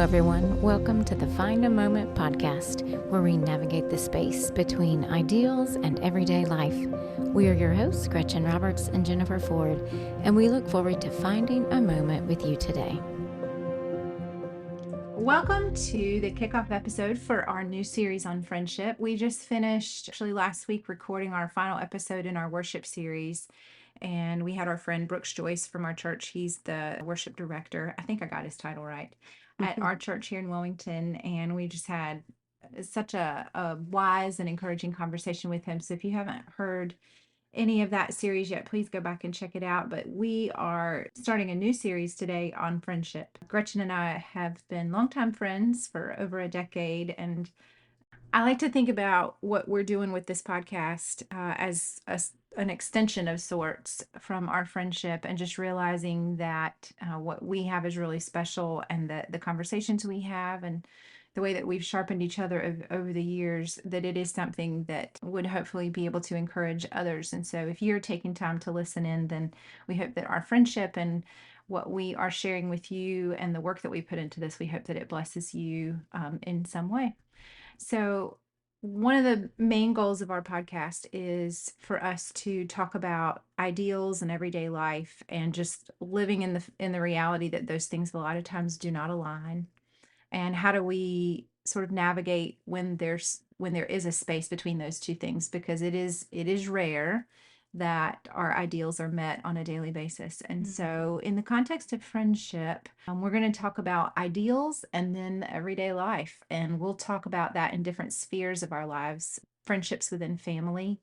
everyone. Welcome to the Find a Moment podcast, where we navigate the space between ideals and everyday life. We are your hosts, Gretchen Roberts and Jennifer Ford, and we look forward to finding a moment with you today. Welcome to the kickoff episode for our new series on friendship. We just finished, actually last week, recording our final episode in our worship series. And we had our friend Brooks Joyce from our church. He's the worship director. I think I got his title right at our church here in Wilmington. And we just had such a wise and encouraging conversation with him. So if you haven't heard any of that series yet, please go back and check it out. But we are starting a new series today on friendship. Gretchen and I have been longtime friends for over a decade, and I like to think about what we're doing with this podcast as an extension of sorts from our friendship, and just realizing that what we have is really special, and the conversations we have and the way that we've sharpened each other over the years, that it is something that would hopefully be able to encourage others. And so if you're taking time to listen in, then we hope that our friendship and what we are sharing with you and the work that we put into this, we hope that it blesses you in some way. So, one of the main goals of our podcast is for us to talk about ideals and everyday life, and just living in the reality that those things a lot of times do not align. And how do we sort of navigate when there is a space between those two things, because it is rare that our ideals are met on a daily basis. And so in the context of friendship, we're going to talk about ideals and then everyday life, and we'll talk about that in different spheres of our lives: friendships within family,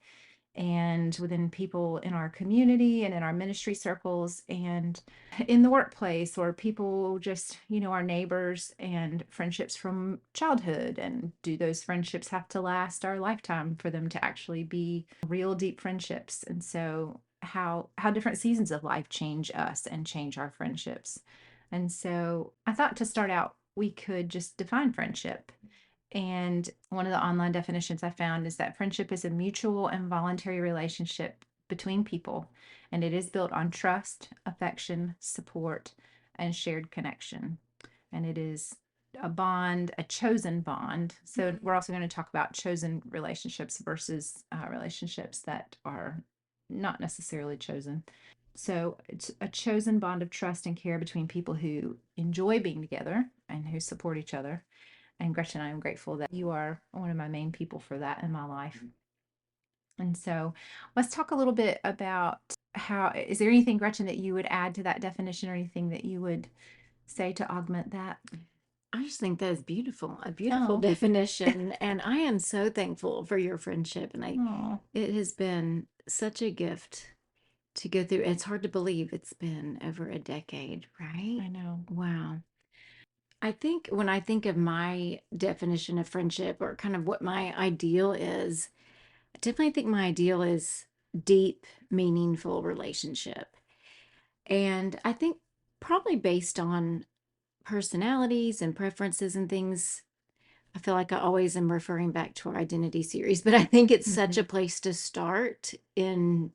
and within people in our community and in our ministry circles, and in the workplace, or people just, our neighbors, and friendships from childhood. And do those friendships have to last our lifetime for them to actually be real deep friendships? And so how different seasons of life change us and change our friendships. And so I thought, to start out, we could just define friendship. And one of the online definitions I found is that friendship is a mutual and voluntary relationship between people, and it is built on trust, affection, support, and shared connection. And it is a bond, a chosen bond. So we're also going to talk about chosen relationships versus relationships that are not necessarily chosen. So it's a chosen bond of trust and care between people who enjoy being together and who support each other. And Gretchen, I am grateful that you are one of my main people for that in my life. And so let's talk a little bit about is there anything, Gretchen, that you would add to that definition, or anything that you would say to augment that? I just think that is beautiful, a beautiful definition. And I am so thankful for your friendship. And it has been such a gift to go through. It's hard to believe it's been over a decade, right? I know. Wow. I think when I think of my definition of friendship, or kind of what my ideal is, I definitely think my ideal is deep, meaningful relationship. And I think probably based on personalities and preferences and things, I feel like I always am referring back to our identity series, but I think it's such a place to start in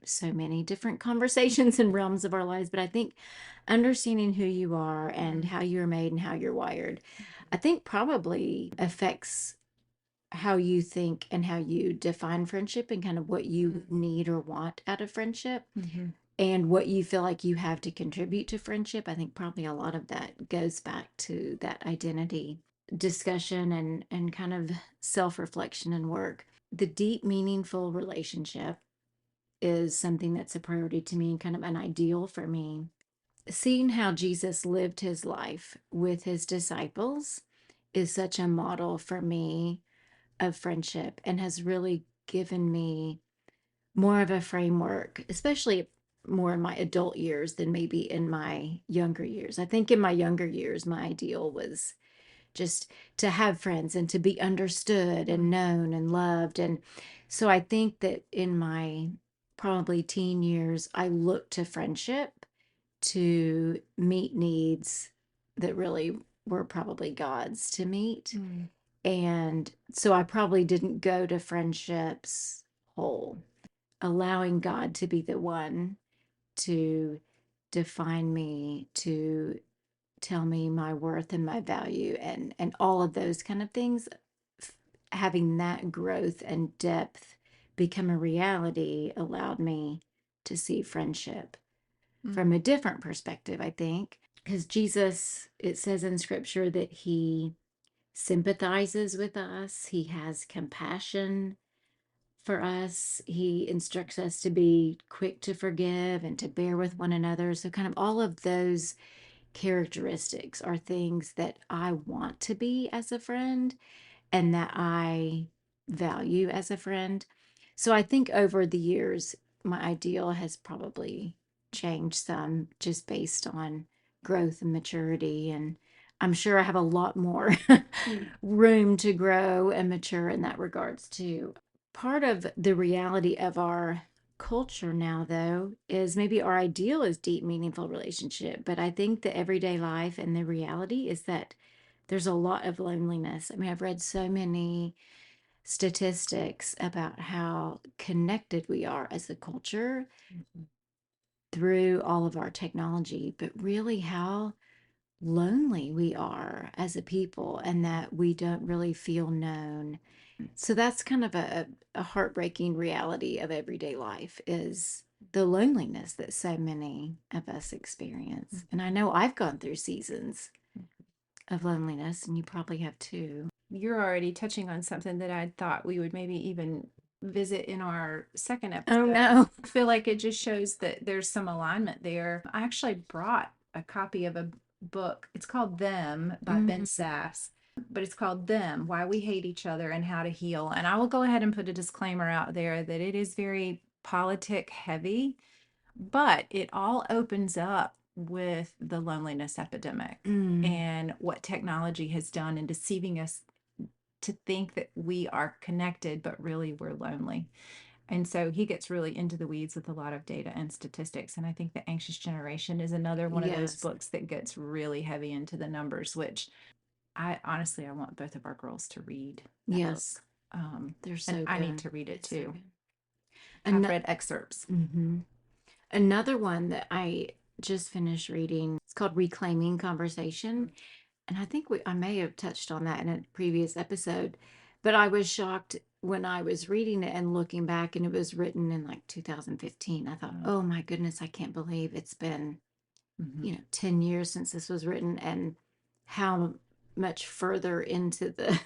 so many different conversations and realms of our lives. But I think understanding who you are and how you're made and how you're wired, I think probably affects how you think and how you define friendship, and kind of what you need or want out of friendship, and what you feel like you have to contribute to friendship. I think probably a lot of that goes back to that identity discussion and kind of self-reflection and work. The deep, meaningful relationship is something that's a priority to me, and kind of an ideal for me. Seeing how Jesus lived his life with his disciples is such a model for me of friendship, and has really given me more of a framework, especially more in my adult years than maybe in my younger years. I think in my younger years, my ideal was just to have friends and to be understood and known and loved. And so I think that in my probably teen years, I looked to friendship to meet needs that really were probably God's to meet. And so I probably didn't go to friendships whole, allowing God to be the one to define me, to tell me my worth and my value and all of those kind of things. Having that growth and depth become a reality allowed me to see friendship from a different perspective, I think. Because Jesus, it says in scripture that he sympathizes with us, he has compassion for us, he instructs us to be quick to forgive and to bear with one another. So, kind of all of those characteristics are things that I want to be as a friend and that I value as a friend. So I think over the years, my ideal has probably changed some just based on growth and maturity. And I'm sure I have a lot more room to grow and mature in that regards too. Part of the reality of our culture now, though, is maybe our ideal is deep, meaningful relationship. But I think the everyday life and the reality is that there's a lot of loneliness. I mean, I've read so many statistics about how connected we are as a culture through all of our technology, but really how lonely we are as a people and that we don't really feel known. So that's kind of a heartbreaking reality of everyday life is the loneliness that so many of us experience. And I know I've gone through seasons of loneliness, and you probably have too. You're already touching on something that I thought we would maybe even visit in our second Oh episode. no. I feel like it just shows that there's some alignment there. I actually brought a copy of a book. It's called Them by Ben Mm, Sass, but it's called Them: Why We Hate Each Other and How to Heal. And I will go ahead and put a disclaimer out there that it is very politic heavy, but it all opens up with the loneliness epidemic mm, and what technology has done in deceiving us to think that we are connected, but really we're lonely. And so he gets really into the weeds with a lot of data and statistics. And I think The Anxious Generation is another one of those yes. books that gets really heavy into the numbers, which I honestly, I want both of our girls to read that book. Yes. They're And so I need good. to read it It's so too. good. I've And read excerpts. another one that I just finished reading, it's called Reclaiming Conversation. And I think I may have touched on that in a previous episode, but I was shocked when I was reading it and looking back, and it was written in like 2015. I thought, oh my goodness, I can't believe it's been, Mm-hmm. 10 years since this was written, and how much further into the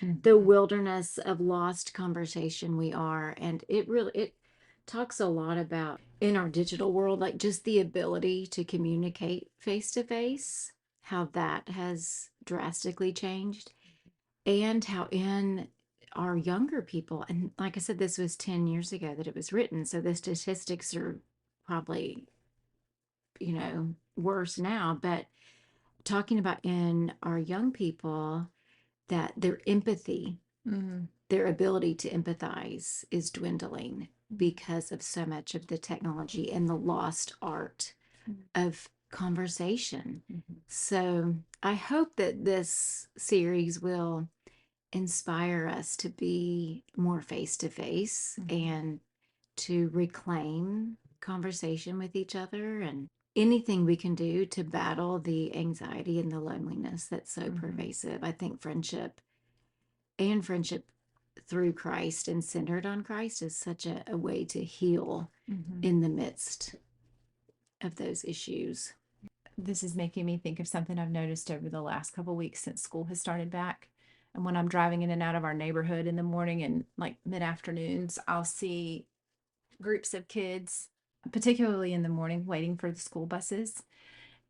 Mm-hmm. wilderness of lost conversation we are. And it talks a lot about in our digital world, like just the ability to communicate face to face, how that has drastically changed, and how in our younger people, and like I said, this was 10 years ago that it was written, so the statistics are probably, worse now, but talking about in our young people that their empathy, Mm-hmm. their ability to empathize is dwindling because of so much of the technology and the lost art of conversation. Mm-hmm. So I hope that this series will inspire us to be more face to face Mm-hmm. and to reclaim conversation with each other, and anything we can do to battle the anxiety and the loneliness that's so Mm-hmm. pervasive. I think friendship through Christ and centered on Christ is such a way to heal Mm-hmm. in the midst of those issues. This is making me think of something I've noticed over the last couple weeks since school has started back. And when I'm driving in and out of our neighborhood in the morning and like mid afternoons, I'll see groups of kids, particularly in the morning, waiting for the school buses.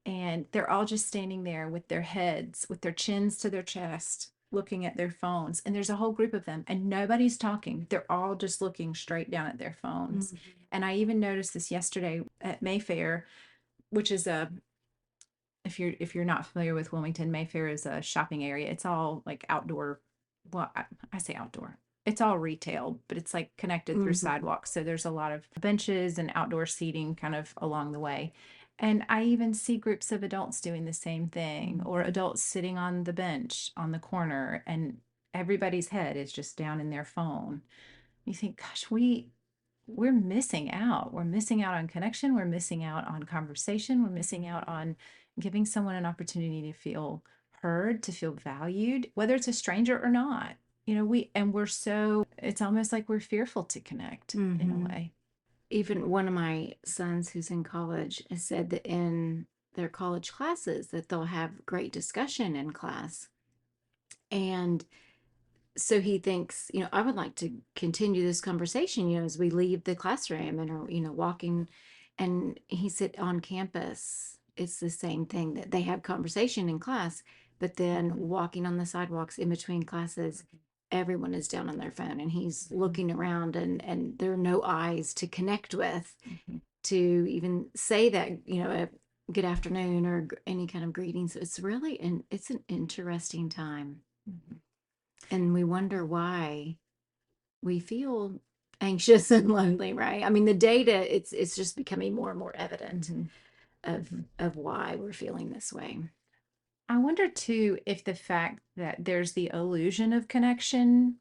And they're all just standing there with their heads, with their chins to their chest, looking at their phones. And there's a whole group of them, and nobody's talking. They're all just looking straight down at their phones. Mm-hmm. And I even noticed this yesterday at Mayfair, which is a if you're not familiar with Wilmington, Mayfair is a shopping area. It's all like outdoor. Well, I say outdoor. It's all retail, but it's like connected through Mm-hmm. sidewalks. So there's a lot of benches and outdoor seating kind of along the way. And I even see groups of adults doing the same thing, or adults sitting on the bench on the corner, and everybody's head is just down in their phone. You think, gosh, we're missing out. We're missing out on connection. We're missing out on conversation. We're missing out on giving someone an opportunity to feel heard, to feel valued, whether it's a stranger or not. We're so, it's almost like we're fearful to connect in a Mm-hmm. way. Even one of my sons who's in college has said that in their college classes that they'll have great discussion in class. And so he thinks, I would like to continue this conversation, as we leave the classroom and are, walking. And he said on campus, it's the same thing that they have conversation in class, but then Mhm, walking on the sidewalks in between classes, mhm, everyone is down on their phone and he's mhm, looking around and there are no eyes to connect with mhm, to even say that, a good afternoon or any kind of greeting. So it's an interesting time. mhm, And we wonder why we feel anxious and lonely, right? I mean, the data, it's just becoming more and more evident mhm, of mhm. of why we're feeling this way. I wonder too if the fact that there's the illusion of connection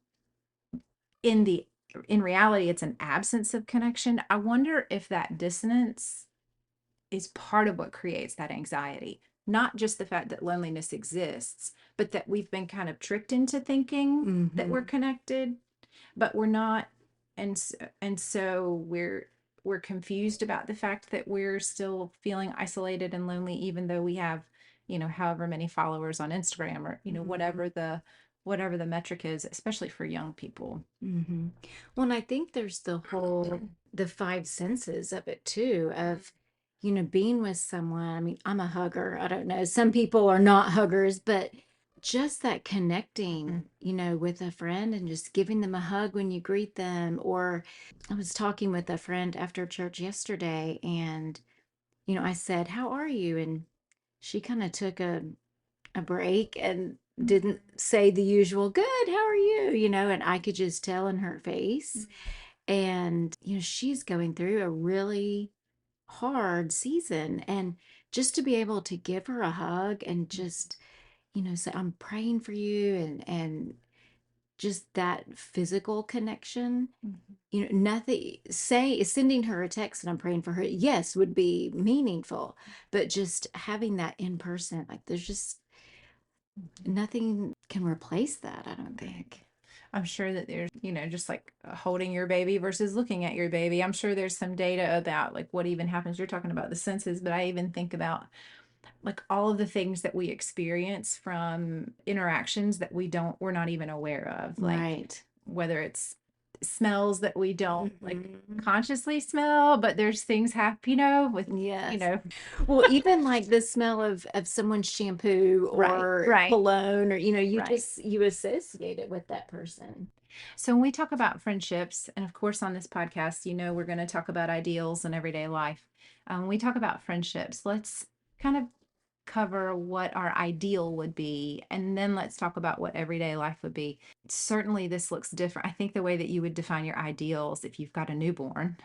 in the in reality it's an absence of connection. I wonder if that dissonance is part of what creates that anxiety. Not just the fact that loneliness exists, but that we've been kind of tricked into thinking that Mm-hmm. we're connected, but we're not. And so we're confused about the fact that we're still feeling isolated and lonely, even though we have, however many followers on Instagram, or, Mm-hmm. whatever the metric is, especially for young people. Mm-hmm. Well, and I think there's the five senses of it too, of being with someone. I mean, I'm a hugger. I don't know. Some people are not huggers, but just that Mhm, connecting, with a friend and just giving them a hug when you greet them. Or I was talking with a friend after church yesterday and, I said, "How are you?" And she kind of took a break and didn't say the usual good, how are you, and I could just tell in her face. And she's going through a really hard season, and just to be able to give her a hug and just say I'm praying for you, and just that physical connection, mhm, nothing say sending her a text and I'm praying for her, yes, would be meaningful, but just having that in person, like there's just mhm. nothing can replace that, I don't Right. think. I'm sure that there's, just like holding your baby versus looking at your baby. I'm sure there's some data about like what even happens. You're talking about the senses, but I even think about like all of the things that we experience from interactions that we're not even aware of, like Right. whether it's smells that we don't like Hmm. consciously smell, but there's things happen, with, you Yes. know, Well, even like the smell of someone's shampoo right, or right, cologne, or right. you associate it with that person. So when we talk about friendships, and of course on this podcast, we're going to talk about ideals and everyday life. When we talk about friendships, let's kind of cover what our ideal would be, and then let's talk about what everyday life would be. Certainly, this looks different. I think the way that you would define your ideals if you've got a newborn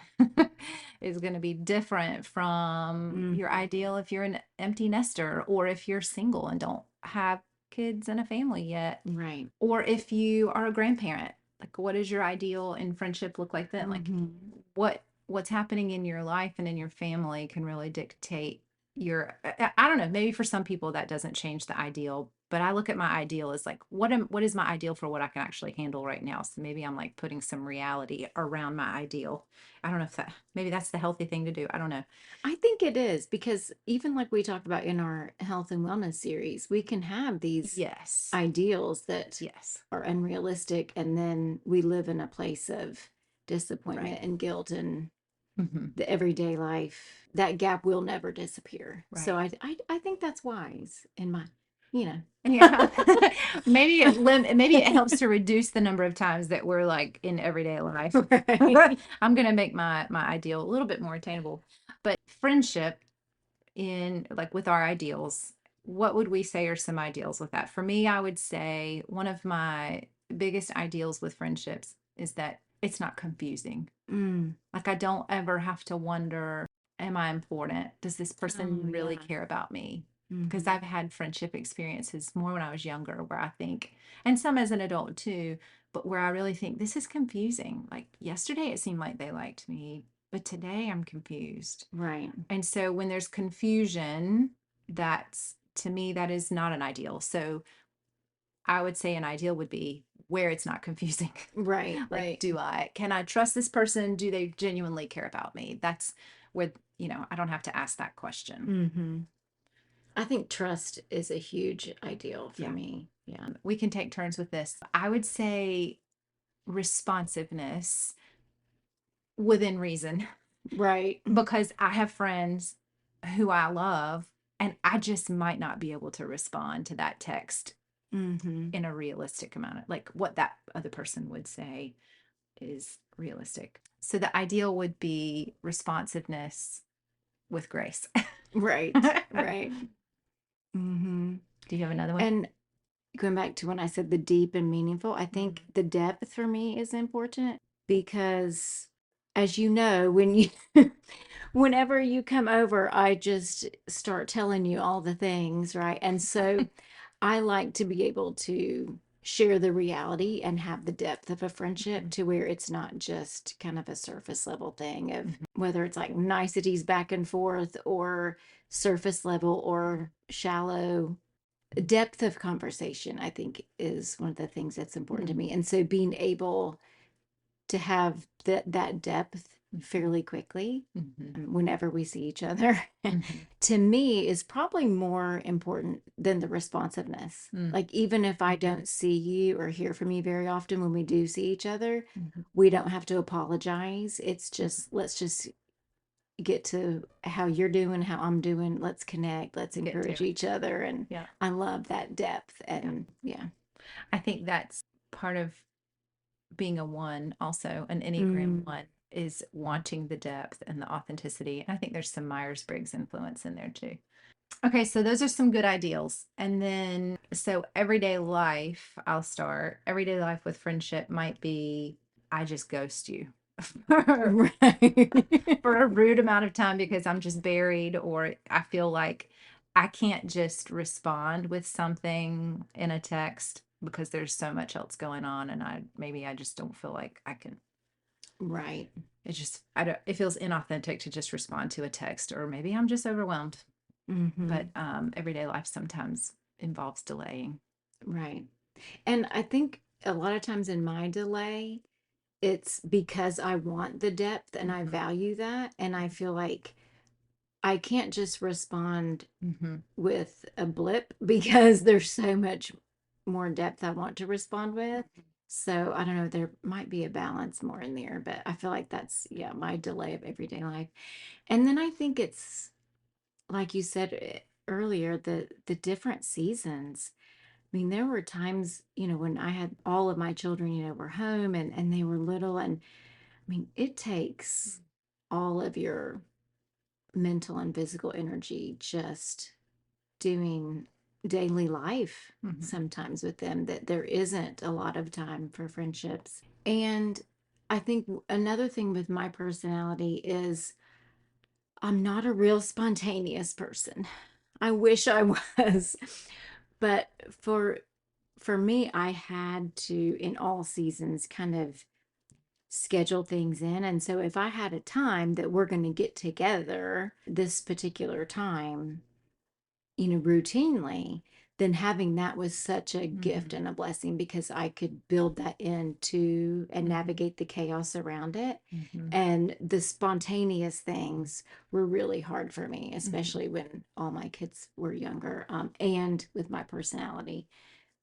is going to be different from your Hmm. ideal if you're an empty nester, or if you're single and don't have kids and a family yet, Right. or if you are a grandparent. Like, what does your ideal in friendship look like then? Like, Hmm. what's happening in your life and in your family can really dictate I don't know, maybe for some people that doesn't change the ideal, but I look at my ideal as like what is my ideal for what I can actually handle right now. So maybe I'm like putting some reality around my ideal. I don't know if that, maybe that's the healthy thing to do. I don't know. I think it is, because even like we talked about in our health and wellness series, we can have these Yes. ideals that Yes. are unrealistic, and then we live in a place of Right. disappointment and guilt and Hmm. the everyday life. That gap will never disappear. So Right. I think that's wise in my, you Yeah. know. Maybe it helps to reduce the number of times that we're like in everyday life. Right. I'm gonna make my ideal a little bit more attainable. But friendship in like with our ideals, what would we say are some ideals with that? For me, I would say one of my biggest ideals with friendships is that it's not confusing. Mm. Like I don't ever have to wonder, am I important? Does this person Oh really yeah. care about me? Because Hmm. I've had friendship experiences more when I was younger where I think, and some as an adult too, but where I really think this is confusing. Like yesterday it seemed like they liked me, but today I'm confused. Right. And so when there's confusion, that's, to me, that is not an ideal. So I would say an ideal would be where it's not confusing. Right, Like, right. can I trust this person? Do they genuinely care about me? That's where, I don't have to ask that question. Mm-hmm. I think trust is a huge ideal for Yeah. me. Yeah. We can take turns with this. I would say responsiveness within reason, Right. because I have friends who I love, and I just might not be able to respond to that text Mm-hmm. in a realistic amount of, like, what that other person would say is realistic. So the ideal would be responsiveness with grace. Right, right. Mm-hmm. Do you have another one? And going back to when I said the deep and meaningful, I think Mhm. the depth for me is important because, as you know, when you whenever you come over, I just start telling you all the things, right? And so I like to be able to share the reality and have the depth of a friendship Mhm. to where it's not just kind of a surface level thing of Mhm. whether it's like niceties back and forth or surface level or shallow. Depth of conversation, I think, is one of the things that's important to Mhm. me. And so being able to have that depth Mhm. fairly quickly Mhm. whenever we see each other Mhm. to me is probably more important than the responsiveness. Mhm. Like even if I don't see you or hear from you very often, when we do see each other, Mhm. we don't have to apologize. It's Mhm. just let's just get to how you're doing, how I'm doing. Let's connect, let's Get to encourage it. each other. And Yeah. I love that depth. Yeah. And yeah. I think that's part of being a one, also an Enneagram Mm, one, is wanting the depth and the authenticity. And I think there's some Myers-Briggs influence in there too. Okay, so those are some good ideals. And then, so everyday life, I'll start. Everyday life with friendship might be I just ghost you for, right. for a rude amount of time because I'm just buried, or I feel like I can't just respond with something in a text because there's so much else going on, and I just don't feel like I can. Right. I don't, it feels inauthentic to just respond to a text, or maybe I'm just overwhelmed. But Hmm. everyday life sometimes involves delaying. Right. And I think a lot of times in my delay, it's because I want the depth and I Mhm. value that. And I feel like I can't just respond Mhm. with a blip because there's so much more depth I want to respond with. Mhm. So I don't know, there might be a balance more in there, but I feel like that's, yeah, my delay of everyday life. And then I think it's like you said earlier, the different seasons. I mean, there were times, when I had all of my children, were home and they were little. And I mean, it takes all of your mental and physical energy just doing daily life Mhm. sometimes with them that there isn't a lot of time for friendships. And I think another thing with my personality is I'm not a real spontaneous person. I wish I was. But for me, I had to in all seasons kind of schedule things in. And so if I had a time that we're going to get together this particular time, routinely, then having that was such a gift Mhm. and a blessing because I could build that into and Mhm. navigate the chaos around it. Mhm. And the spontaneous things were really hard for me, Mhm. especially when all my kids were younger, and with my personality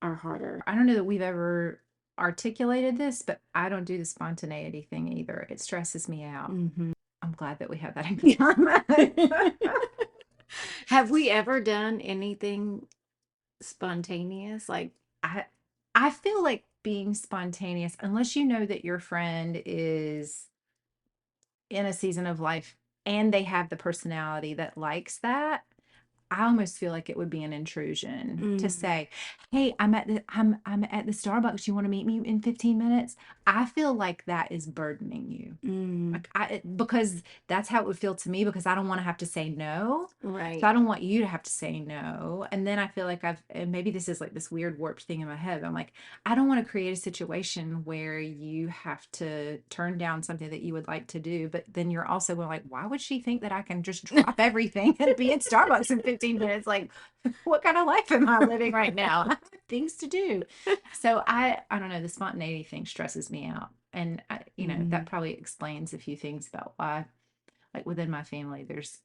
are harder. I don't know that we've ever articulated this, but I don't do the spontaneity thing either. It stresses me out. Hmm. I'm glad that we have that in common. Have we ever done anything spontaneous? Like, I I feel like being spontaneous, unless you know that your friend is in a season of life and they have the personality that likes that, I almost feel like it would be an intrusion to mm, say, "Hey, I'm at the Starbucks. You want to meet me in 15 minutes?" I feel like that is burdening you. mm, Like because that's how it would feel to me, because I don't want to have to say no. So right. I don't want you to have to say no. And then I feel like and maybe this is like this weird warped thing in my head. I'm like, I don't want to create a situation where you have to turn down something that you would like to do, but then you're also going like, why would she think that I can just drop everything and be at Starbucks in 15 minutes. Like, what kind of life am I living right now? I have things to do. So I don't know, the spontaneity thing stresses me out. And that Mhm. probably explains a few things about why, like within my family, there's,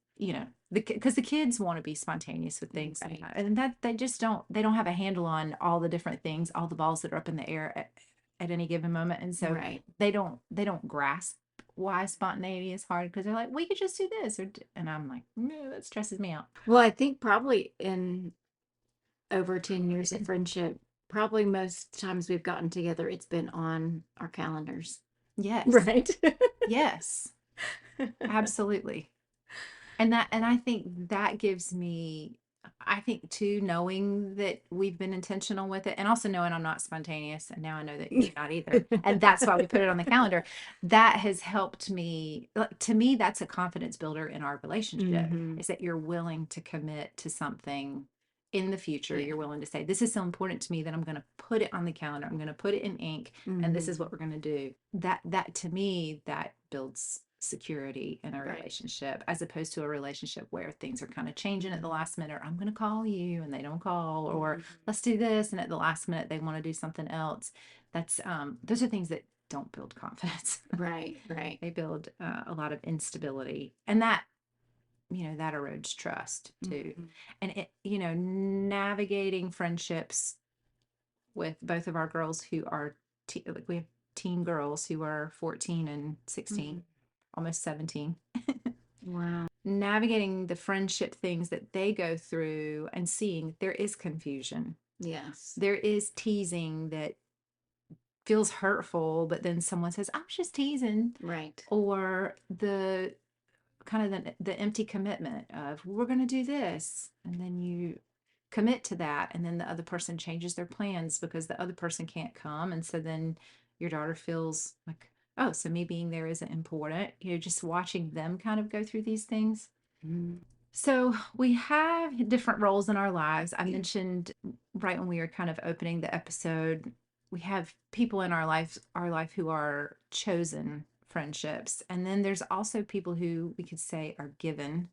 because the kids want to be spontaneous with things Right. sometimes, and that they don't have a handle on all the different things, all the balls that are up in the air at any given moment. And so Right. they don't grasp why spontaneity is hard, because they're like, we could just do this, and I'm like, no, that stresses me out. Well, I think probably in over 10 years of friendship, probably most times we've gotten together, it's been on our calendars. Yes, Right. yes, absolutely. And I think that gives me, I think too, knowing that we've been intentional with it, and also knowing I'm not spontaneous, and now I know that you're not either, and that's why we put it on the calendar. That has helped me. Like, to me, that's a confidence builder in our relationship, Hmm. is that you're willing to commit to something in the future. Yeah. You're willing to say, this is so important to me that I'm going to put it on the calendar. I'm going to put it in ink, and this is Hmm. what we're going to do. That to me, that builds security in a Right. relationship, as opposed to a relationship where things are kind of changing at the Mhm. last minute, or I'm going to call you and they don't call, or Mhm. let's do this, and at the last minute they want to do something else. That's those are things that don't build confidence. Right. Right. They build a lot of instability, and that erodes trust too. Mhm. And navigating friendships with both of our girls who are like, we have teen girls who are 14 and 16, Mhm. almost 17. Wow. Navigating the friendship things that they go through, and seeing there is confusion. Yes. There is teasing that feels hurtful, but then someone says, I was just teasing. Right. Or the kind of the empty commitment of, we're going to do this. And then you commit to that. And then the other person changes their plans because the other person can't come. And so then your daughter feels like, oh, so me being there isn't important. Just watching them kind of go through these things. Mhm. So we have different roles in our lives. I mentioned right when we were kind of opening the episode, we have people in our life who are chosen friendships. And then there's also people who we could say are given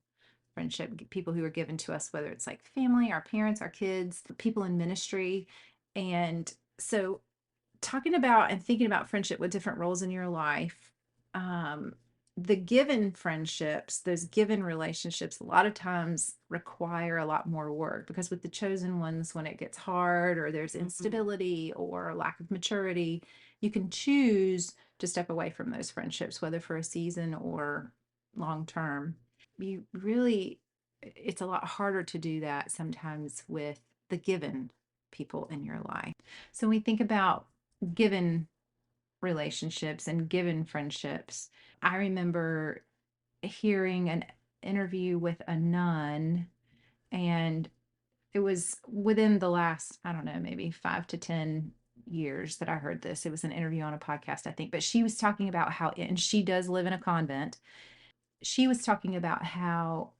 friendship, people who are given to us, whether it's like family, our parents, our kids, people in ministry. And so talking about and thinking about friendship with different roles in your life, um, the given friendships, those given relationships, a lot of times require a lot more work, because with the chosen ones, when it gets hard or there's Mhm. instability or lack of maturity, you can choose to step away from those friendships, whether for a season or long term. You really, it's a lot harder to do that sometimes with the given people in your life. So when we think about given relationships and given friendships, I remember hearing an interview with a nun, and it was within the last, I don't know, maybe 5 to 10 years that I heard this. It was an interview on a podcast, I think, but she was talking about how, and she does live in a convent. She was talking about how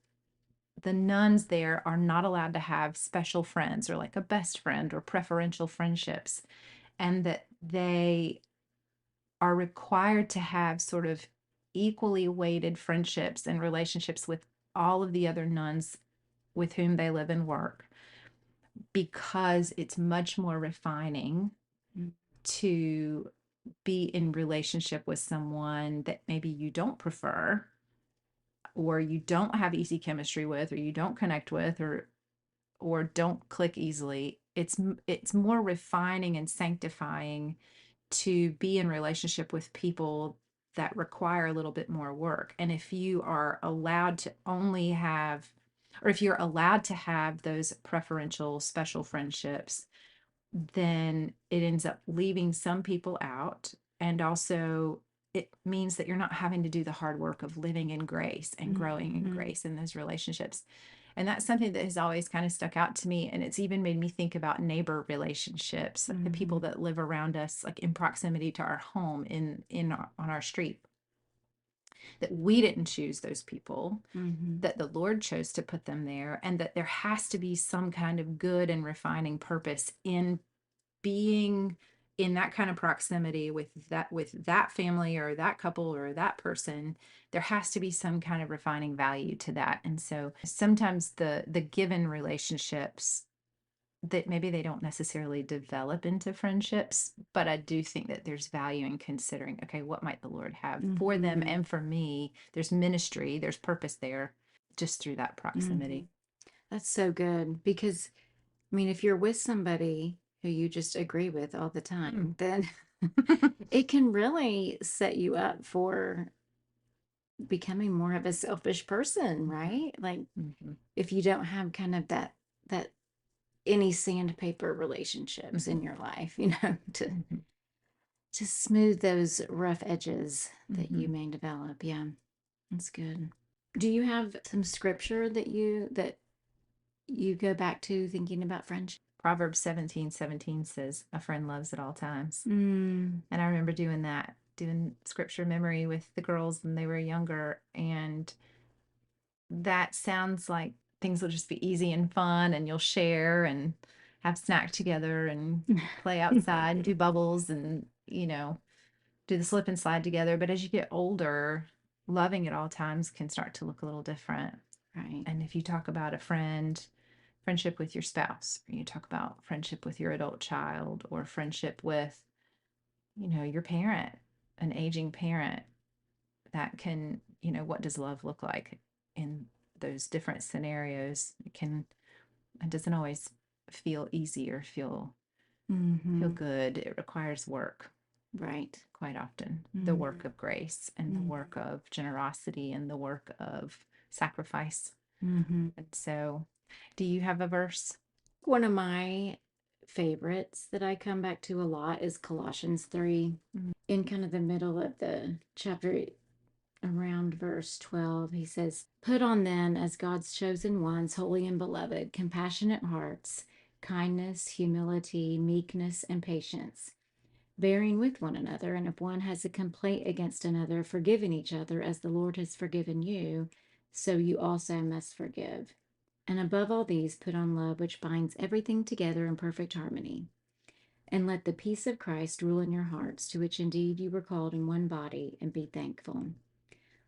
the nuns there are not allowed to have special friends, or like a best friend or preferential friendships, and that they are required to have sort of equally weighted friendships and relationships with all of the other nuns with whom they live and work, because it's much more refining Mhm. to be in relationship with someone that maybe you don't prefer, or you don't have easy chemistry with, or you don't connect with, or don't click easily. It's more refining and sanctifying to be in relationship with people that require a little bit more work. And if you are allowed to only have, or if you're allowed to have those preferential special friendships, then it ends up leaving some people out. And also, it means that you're not having to do the hard work of living in grace and growing in Mhm. grace in those relationships. And that's something that has always kind of stuck out to me. And it's even made me think about neighbor relationships, like the people Mhm. that live around us, like in proximity to our home, on our street, that we didn't choose those people, Mhm. that the Lord chose to put them there, and that there has to be some kind of good and refining purpose in being in that kind of proximity with that family or that couple or that person, there has to be some kind of refining value to that. And so sometimes the given relationships that maybe they don't necessarily develop into friendships, but I do think that there's value in considering, okay, what might the Lord have for them Mm-hmm. and for me? There's ministry, there's purpose there just through that Mm-hmm. proximity. That's so good because, I mean, if you're with somebody who you just agree with all the Mm. time, then it can really set you up for becoming more of a selfish person, right? Like Mhm. if you don't have kind of that any sandpaper relationships in Mhm. your life, to Mhm. smooth those rough edges that you Mhm. may develop. Yeah, that's good. Do you have some scripture that you go back to thinking about friendship? Proverbs 17:17 says, "A friend loves at all times." Mm. And I remember doing that, doing scripture memory with the girls when they were younger. And that sounds like things will just be easy and fun, and you'll share and have snack together and play outside and do bubbles and, do the slip and slide together. But as you get older, loving at all times can start to look a little different. Right. And if you talk about friendship with your spouse, or you talk about friendship with your adult child, or friendship with, your parent, an aging parent, that can, what does love look like in those different scenarios? It doesn't always feel easy or feel Mm-hmm. good. It requires work Right. quite often, the Mm-hmm. work of grace and the work of generosity and the work of sacrifice. Mm-hmm. And so, do you have a verse? One of my favorites that I come back to a lot is Colossians 3. Mm. In kind of the middle of the chapter, around verse 12, he says, "Put on then, as God's chosen ones, holy and beloved, compassionate hearts, kindness, humility, meekness, and patience, bearing with one another, and if one has a complaint against another, forgiving each other as the Lord has forgiven you, so you also must forgive. And above all these, put on love, which binds everything together in perfect harmony. And let the peace of Christ rule in your hearts, to which indeed you were called in one body, and be thankful.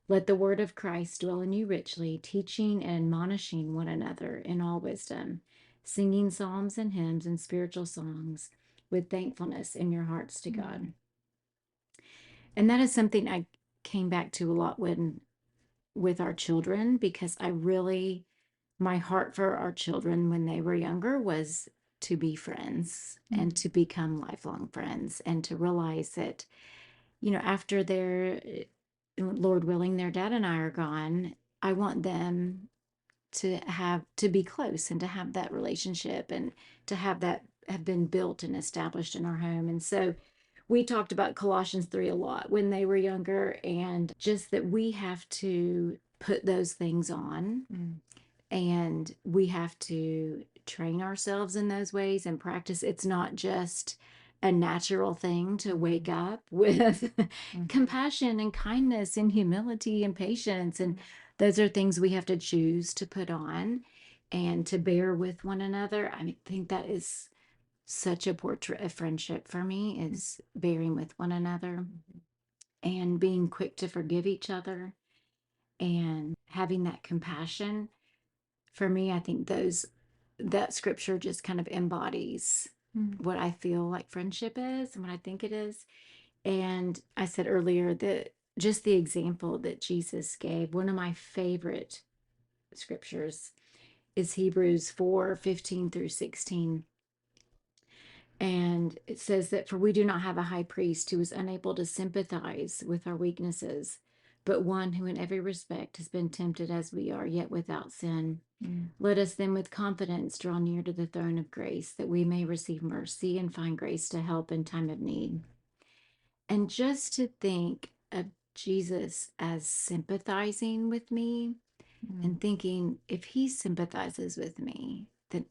Let the word of Christ dwell in you richly, teaching and admonishing one another in all wisdom, singing psalms and hymns and spiritual songs with thankfulness in your hearts to Mm. God." And that is something I came back to a lot with our children, because my heart for our children when they were younger was to be friends and Mm. to become lifelong friends, and to realize that, after Lord willing, their dad and I are gone, I want them to be close and to have that relationship, and to have that have been built and established in our home. And so we talked about Colossians 3 a lot when they were younger, and just that we have to put those things on, Mm. and we have to train ourselves in those ways and practice. It's not just a natural thing to wake Mhm. up with Mhm. compassion and kindness and humility and patience. And those are things we have to choose to put on and to bear with one another. I think that is such a portrait of friendship for me, is bearing with one another Mhm. and being quick to forgive each other and having that compassion. For me, I think that scripture just kind of embodies Mm. what I feel like friendship is and what I think it is. And I said earlier that just the example that Jesus gave, one of my favorite scriptures is Hebrews 4:15 through 16. And it says that, "For we do not have a high priest who is unable to sympathize with our weaknesses, but one who in every respect has been tempted as we are, yet without sin. Mm. Let us then with confidence draw near to the throne of grace, that we may receive mercy and find grace to help in time of need." And just to think of Jesus as sympathizing with me, Mm. and thinking, if he sympathizes with me, then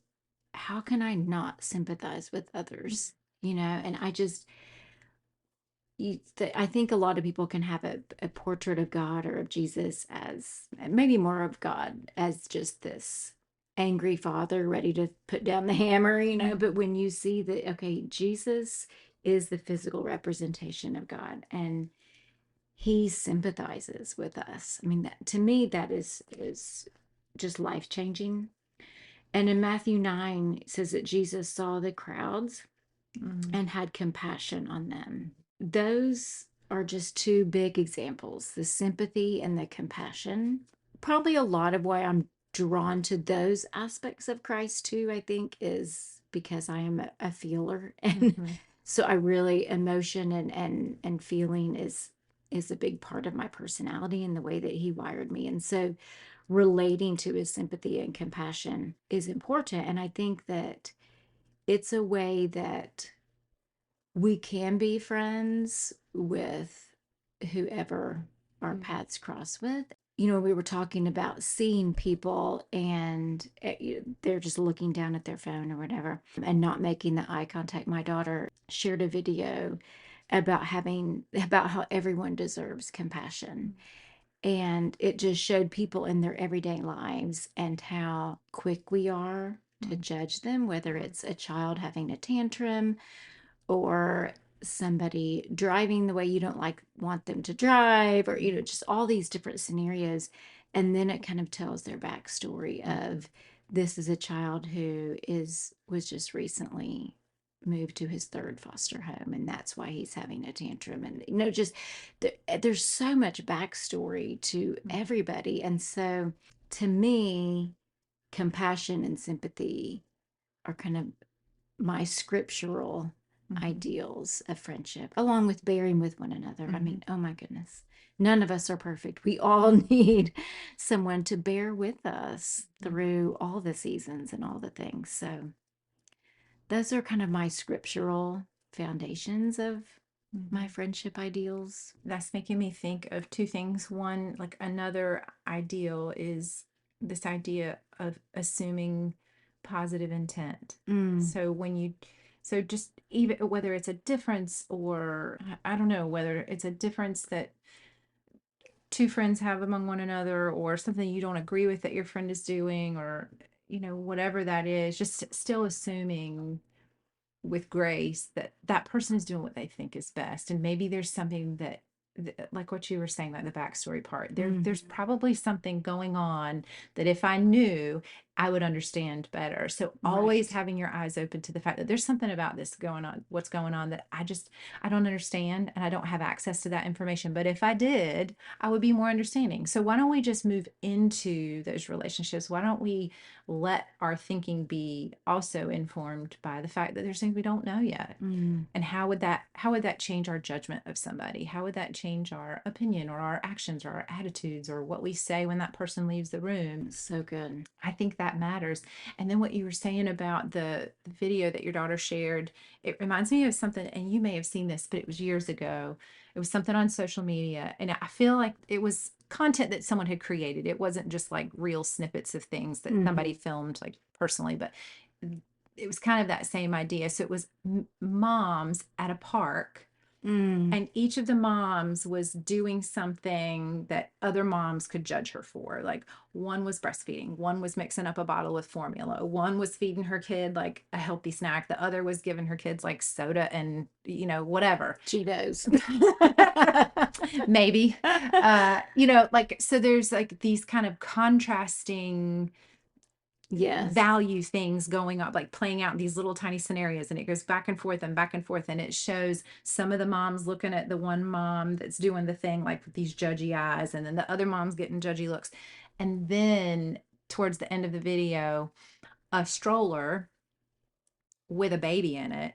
how can I not sympathize with Mm. others? And I think a lot of people can have a portrait of God or of Jesus, as maybe more of God as just this angry father ready to put down the hammer. But Mm. when you see that, okay, Jesus is the physical representation of God, and he sympathizes with us. I mean, that, to me, that is just life changing. And in Matthew 9, it says that Jesus saw the crowds Mm, and had compassion on them. Those are just two big examples, the sympathy and the compassion. Probably a lot of why I'm drawn to those aspects of Christ too, I think, is because I am a feeler. And mhm, so I really, emotion and feeling is a big part of my personality and the way that he wired me. And so relating to his sympathy and compassion is important. And I think that it's a way that we can be friends with whoever our mhm, paths cross with. You know, we were talking about seeing people and they're just looking down at their phone or whatever and not making the eye contact. My daughter shared a video about how everyone deserves compassion. And it just showed people in their everyday lives and how quick we are to mhm, judge them, whether it's a child having a tantrum or somebody driving the way you don't like want them to drive, or just all these different scenarios. And then it kind of tells their backstory mhm, of, this is a child who is was just recently moved to his third foster home, and that's why he's having a tantrum. And just there's so much backstory to mhm, everybody. And so to me, compassion and sympathy are kind of my scriptural mhm, ideals of friendship, along with bearing with one another. I mean, mhm, oh my goodness, none of us are perfect. We all need someone to bear with us mhm, through all the seasons and all the things. So, those are kind of my scriptural foundations of my mhm. friendship ideals. That's making me think of two things. One, like another ideal is this idea of assuming positive intent. Mm, So so just even whether it's a difference or I don't know, whether it's a difference that two friends have among one another or something you don't agree with that your friend is doing or, whatever that is, just still assuming with grace that that person is doing what they think is best, and maybe there's something like what you were saying, like the backstory part, there's mhm. probably something going on that if I knew, I would understand better. So always Right. having your eyes open to the fact that there's something about what's going on, that I don't understand and I don't have access to that information, but if I did, I would be more understanding. So why don't we just move into those relationships? Why don't we let our thinking be also informed by the fact that there's things we don't know yet? Mm, And how would that change our judgment of somebody? How would that change our opinion or our actions or our attitudes or what we say when that person leaves the room? so good. I think that matters. And then what you were saying about the video that your daughter shared, it reminds me of something, and you may have seen this, but it was years ago. It was something on social media, and I feel like it was content that someone had created. It wasn't just like real snippets of things that somebody Hmm. filmed like personally, but it was kind of that same idea. So it was moms at a park, Mm. and each of the moms was doing something that other moms could judge her for. Like one was breastfeeding, one was mixing up a bottle of formula, one was feeding her kid like a healthy snack, the other was giving her kids like soda and, whatever. Cheetos. Maybe. Like, so there's like these kind of contrasting Yes. value things going up, like playing out these little tiny scenarios, and it goes back and forth and back and forth, and it shows some of the moms looking at the one mom that's doing the thing like with these judgy eyes, and then the other mom's getting judgy looks. And then towards the end of the video, a stroller with a baby in it,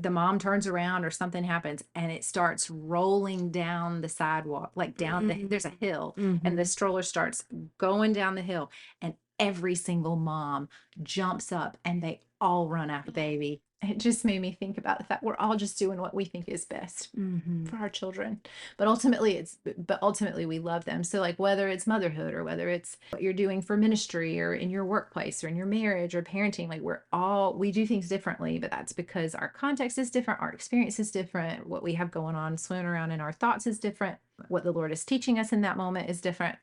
the mom turns around or something happens and it starts rolling down the sidewalk, like there's a hill, and the Mm-hmm. stroller starts going down the hill, and every single mom jumps up and they all run after the baby. It just made me think about the fact we're all just doing what we think is best Mm-hmm. for our children, but ultimately we love them. So like whether it's motherhood or whether it's what you're doing for ministry or in your workplace or in your marriage or parenting, like we do things differently, but that's because our context is different, our experience is different, what we have going on swimming around in our thoughts is different, what the Lord is teaching us in that moment is different.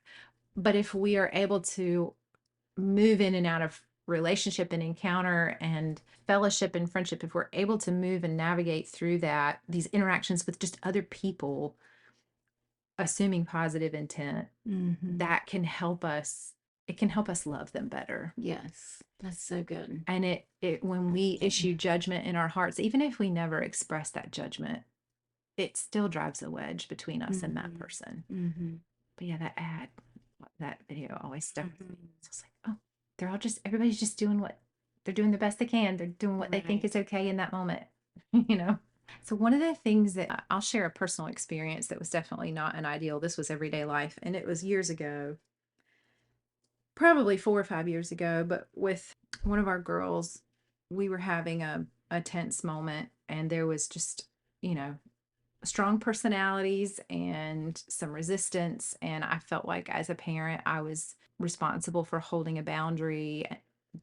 But if we are able to move in and out of relationship and encounter and fellowship and friendship, if we're able to move and navigate through that, these interactions with just other people, assuming positive intent, Mm-hmm. that can help us, it can help us love them better. Yes, that's so good. And it when we issue judgment in our hearts, even if we never express that judgment, it still drives a wedge between us and that Mm-hmm. person. Mm-hmm. But yeah, that video always stuck with me. Mm-hmm. So it's like, oh, they're all just, everybody's just doing what they're doing the best they can. They're doing what they think Right. is okay in that moment, you know? So one of the things that I'll share a personal experience that was definitely not an ideal. This was everyday life, and it was years ago, probably 4 or 5 years ago, but with one of our girls, we were having a tense moment, and there was just, you know, strong personalities and some resistance. And I felt like as a parent, I was responsible for holding a boundary,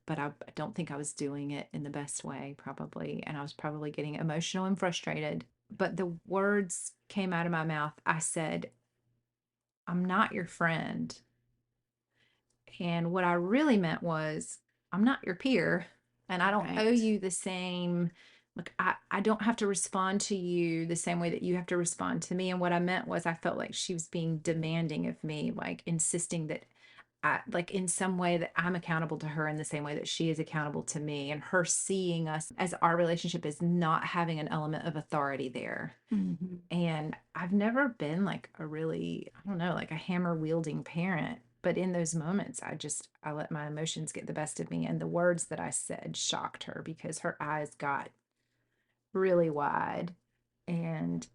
but I don't think I was doing it in the best way, probably. And I was probably getting emotional and frustrated. But the words came out of my mouth. I said, I'm not your friend. And what I really meant was, I'm not your peer, and I don't owe Right. you the same. Like, I don't have to respond to you the same way that you have to respond to me. And what I meant was, I felt like she was being demanding of me, like insisting that like in some way that I'm accountable to her in the same way that she is accountable to me, and her seeing us as our relationship is not having an element of authority there. Mm-hmm. And I've never been like a really, I don't know, like a hammer wielding parent. But in those moments, I let my emotions get the best of me. And the words that I said shocked her because her eyes got really wide. And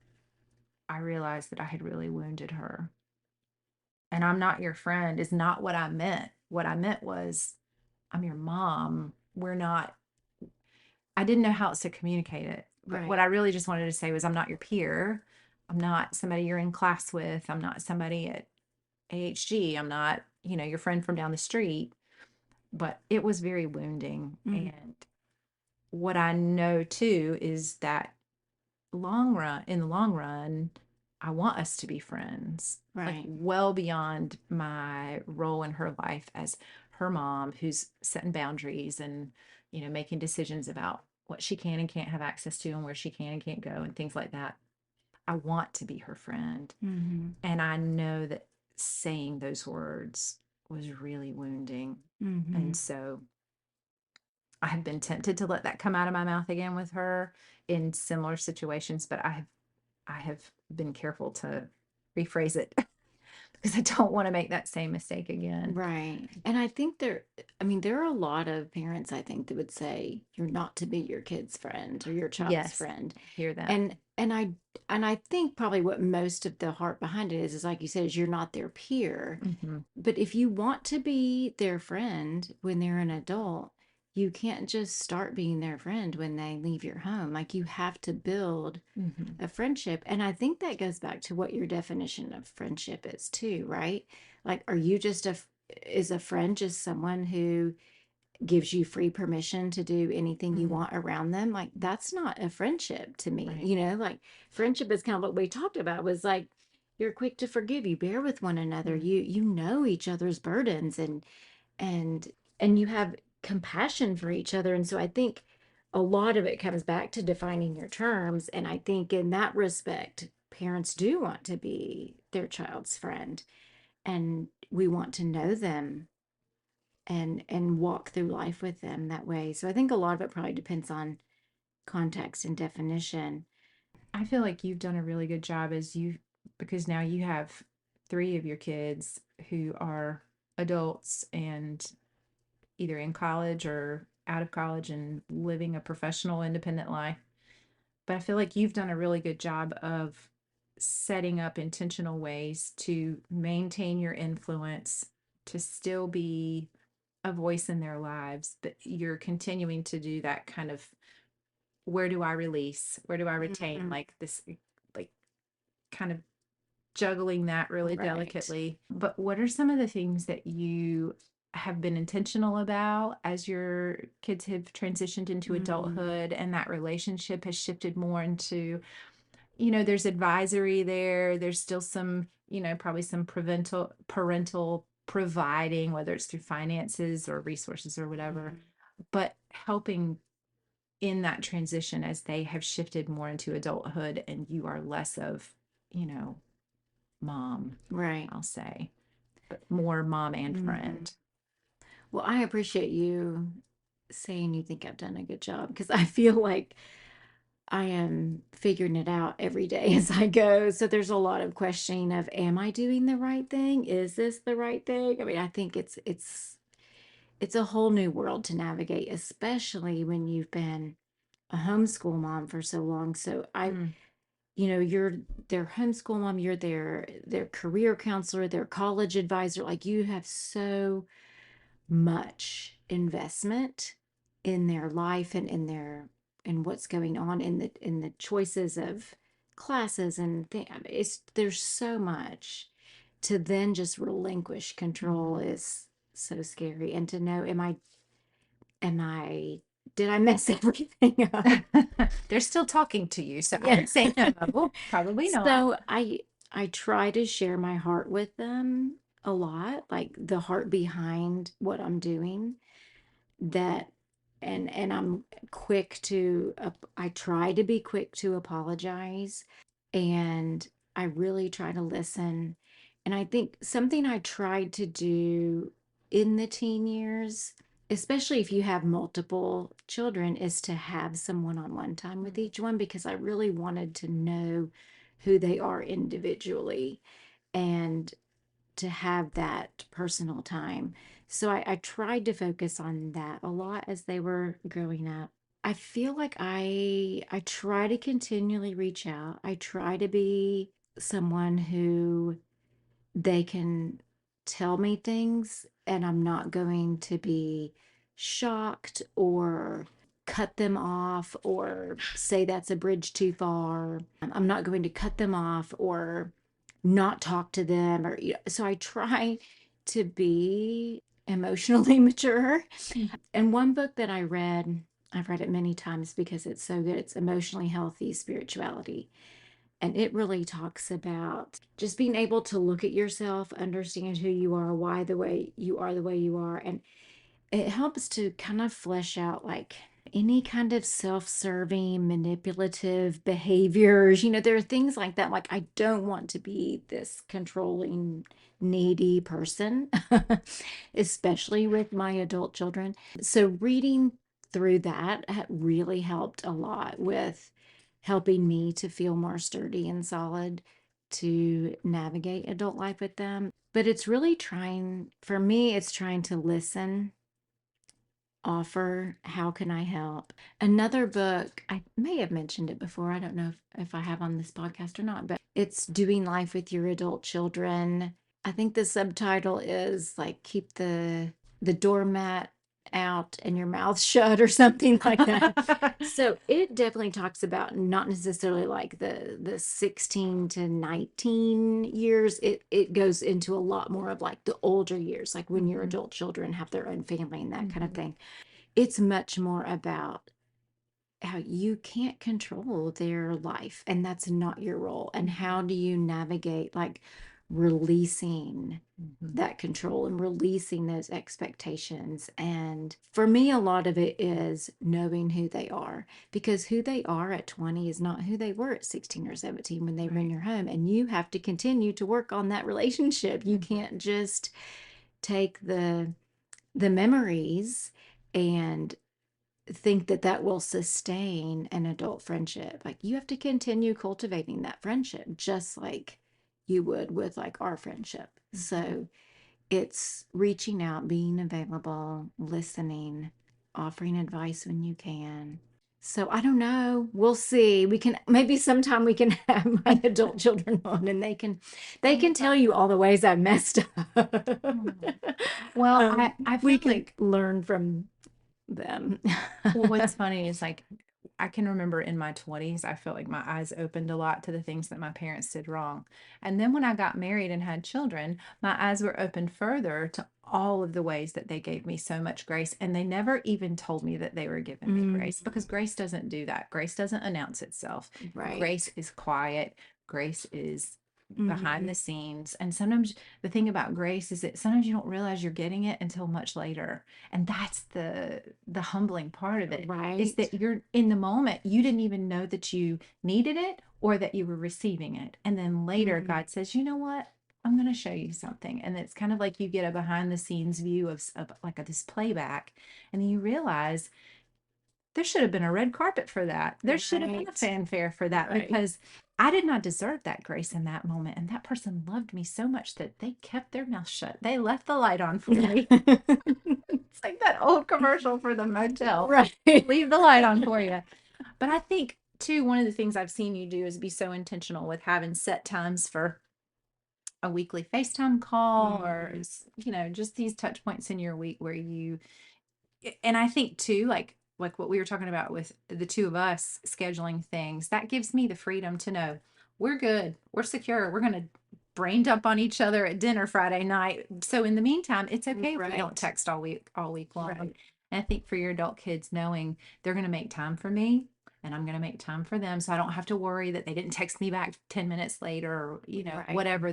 I realized that I had really wounded her. And I'm not your friend is not what I meant. What I meant was, I'm your mom. We're not, I didn't know how else to communicate it. But what Right. I really just wanted to say was, I'm not your peer. I'm not somebody you're in class with. I'm not somebody at AHG. I'm not, your friend from down the street. But it was very wounding. Mm-hmm. And what I know too is that in the long run, I want us to be friends, like Right. well beyond my role in her life as her mom who's setting boundaries and, making decisions about what she can and can't have access to and where she can and can't go and things like that. I want to be her friend. Mm-hmm. And I know that saying those words was really wounding. Mm-hmm. And so I have been tempted to let that come out of my mouth again with her in similar situations, but I have been careful to rephrase it because I don't want to make that same mistake again. Right. And I think I mean, there are a lot of parents, I think, that would say you're not to be your kid's friend or your child's Yes, friend. I hear that. And I think probably what most of the heart behind it is like you said, is you're not their peer. Hmm. But if you want to be their friend when they're an adult, you can't just start being their friend when they leave your home. Like you have to build Hmm. a friendship. And I think that goes back to what your definition of friendship is too, right? Like, are you just is a friend just someone who gives you free permission to do anything you Hmm. want around them? Like, that's not a friendship to me. Right. Like friendship is kind of what we talked about was like, you're quick to forgive, you bear with one another, Hmm. you know each other's burdens and and you have compassion for each other. And so I think a lot of it comes back to defining your terms. And I think in that respect, parents do want to be their child's friend, and we want to know them and walk through life with them that way. So I think a lot of it probably depends on context and definition. I feel like you've done a really good job because now you have three of your kids who are adults and either in college or out of college and living a professional independent life. But I feel like you've done a really good job of setting up intentional ways to maintain your influence, to still be a voice in their lives, but you're continuing to do that kind of, where do I release? Where do I retain? Mhm. Like this, like kind of juggling that really Right. delicately. But what are some of the things that you have been intentional about as your kids have transitioned into Mm. adulthood and that relationship has shifted more into, there's advisory there, there's still some, probably some parental providing, whether it's through finances or resources or whatever, Mhm. but helping in that transition as they have shifted more into adulthood and you are less of, you know, mom, Right. I'll say, but more mom and Mhm. friend. Well, I appreciate you saying you think I've done a good job because I feel like I am figuring it out every day as I go. So there's a lot of questioning of, am I doing the right thing? Is this the right thing? I mean, I think it's a whole new world to navigate, especially when you've been a homeschool mom for so long. So Mm, you're their homeschool mom, you're their career counselor, their college advisor. Like you have so much investment in their life and in what's going on in the choices of classes and I mean, it's there's so much to then just relinquish control mhm. is so scary. And to know, am I did I mess everything up? They're still talking to you, so I Yeah. would say no, probably not. So I try to share my heart with them a lot, like the heart behind what I'm doing. That and I'm quick to I try to be quick to apologize, and I really try to listen. And I think something I tried to do in the teen years, especially if you have multiple children, is to have some one-on-one time with Mhm, each one because I really wanted to know who they are individually and to have that personal time. So I tried to focus on that a lot as they were growing up. I feel like I try to continually reach out. I try to be someone who they can tell me things and I'm not going to be shocked or cut them off or say that's a bridge too far. I'm not going to cut them off or not talk to them or so I try to be emotionally mature. mhm, And one book that I've read it many times because it's so good. It's Emotionally Healthy Spirituality. And it really talks about just being able to look at yourself, understand who you are, why the way you are. And it helps to kind of flesh out like any kind of self-serving, manipulative behaviors. There are things like that. Like, I don't want to be this controlling, needy person, especially with my adult children. So, reading through that really helped a lot with helping me to feel more sturdy and solid to navigate adult life with them. But it's really trying, for me, it's trying to listen, offer, how can I help? Another book, I may have mentioned it before. I don't know if I have on this podcast or not, but it's Doing Life with Your Adult Children. I think the subtitle is like keep the doormat out and your mouth shut or something like that. So it definitely talks about not necessarily like the 16 to 19 years. It goes into a lot more of like the older years, like when your Mhm, adult children have their own family and that kind of mhm, thing. It's much more about how you can't control their life and that's not your role. And mhm, how do you navigate like releasing mhm, that control and releasing those expectations? And for me, a lot of it is knowing who they are because who they are at 20 is not who they were at 16 or 17 when they were in right. your home. And you have to continue to work on that relationship. You Mhm, can't just take the memories and think that that will sustain an adult friendship. Like you have to continue cultivating that friendship just like you would with like our friendship. mhm. So it's reaching out, being available, listening, offering advice when you can. So I don't know. We'll see. We can maybe sometime we can have my adult children on and they I can would tell love you all that. the ways I've messed up. Hmm. Well, I We feel can like, learn from them. well, what's funny is like I can remember in my 20s, I felt like my eyes opened a lot to the things that my parents did wrong. And then when I got married and had children, my eyes were opened further to all of the ways that they gave me so much grace. And they never even told me that they were giving me Mm, grace because grace doesn't do that. Grace doesn't announce itself. right. Grace is quiet. Grace is behind the Mhm. scenes. And sometimes the thing about grace is that sometimes you don't realize you're getting it until much later. And that's the humbling part of it, is Right. that you're in the moment, you didn't even know that you needed it or that you were receiving it. And then later Mhm. God says, you know what? I'm going to show you something. And it's kind of like you get a behind the scenes view of like this playback. And then you realize there should have been a red carpet for that. There should have been a Right. fanfare for that, Right. because I did not deserve that grace in that moment. And that person loved me so much that they kept their mouth shut. They left the light on for me. It's like that old commercial for the motel. Right. Leave the light on for you. But I think too, one of the things I've seen you do is be so intentional with having set times for a weekly FaceTime call, or Mhm. just these touch points in your week where you and I think too, like what we were talking about with the two of us scheduling things, that gives me the freedom to know we're good, we're secure, we're gonna brain dump on each other at dinner Friday night. So in the meantime, it's okay if we don't Right. text all week long. Right. And I think for your adult kids, knowing they're gonna make time for me and I'm gonna make time for them, so I don't have to worry that they didn't text me back 10 minutes later, or Right. whatever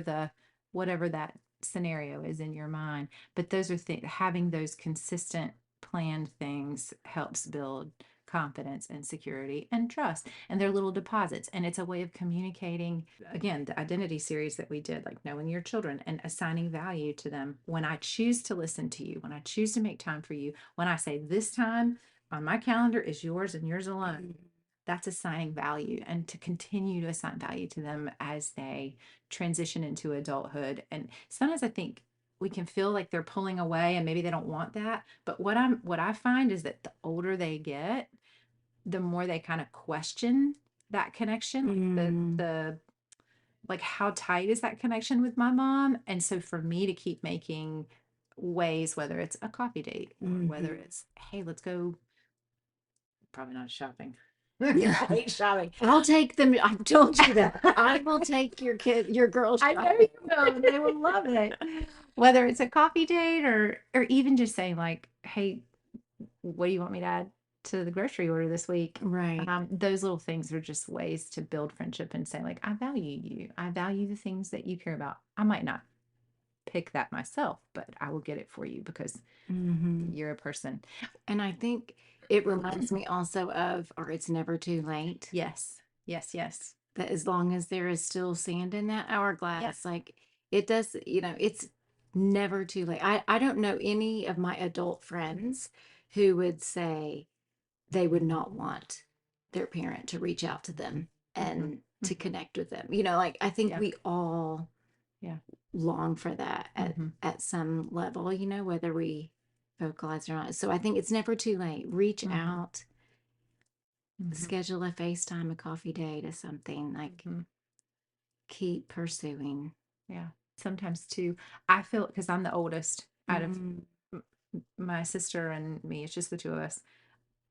that scenario is in your mind. But those are things, having those consistent planned things helps build confidence and security and trust. And they're little deposits. And it's a way of communicating, again, the identity series that we did, like knowing your children and assigning value to them. When I choose to listen to you, when I choose to make time for you, when I say this time on my calendar is yours and yours alone, Mhm. that's assigning value, and to continue to assign value to them as they transition into adulthood. And sometimes I think we can feel like they're pulling away and maybe they don't want that. But what I find is that the older they get, the more they kind of question that connection, like Mm. the like how tight is that connection with my mom? And so for me to keep making ways, whether it's a coffee date or whether Mhm. it's, hey, let's go, probably not shopping. I hate shopping. I'll take them. I've told you that. I will take your girls I know you shopping. will. They will love it. Whether it's a coffee date, or even just saying like, "Hey, what do you want me to add to the grocery order this week?" Right. Those little things are just ways to build friendship and say like, "I value you. I value the things that you care about. I might not pick that myself, but I will get it for you because Hmm. you're a person." And I think it reminds me also of, or it's never too late. Yes. Yes, yes. That as long as there is still sand in that Yeah. hourglass, like it does, it's never too late. I don't know any of my adult friends who would say they would not want their parent to reach out to them Mhm. and to Mhm. connect with them. Like I think Yeah. we all Yeah. long for that Mhm. at some level, whether we vocalize or not. So I think it's never too late. Reach Mhm. out, Mhm. schedule a FaceTime, a coffee date, or something. Like Mhm. keep pursuing. Yeah. Sometimes too, I feel because I'm the oldest out of Mm, m- my sister and me, it's just the two of us.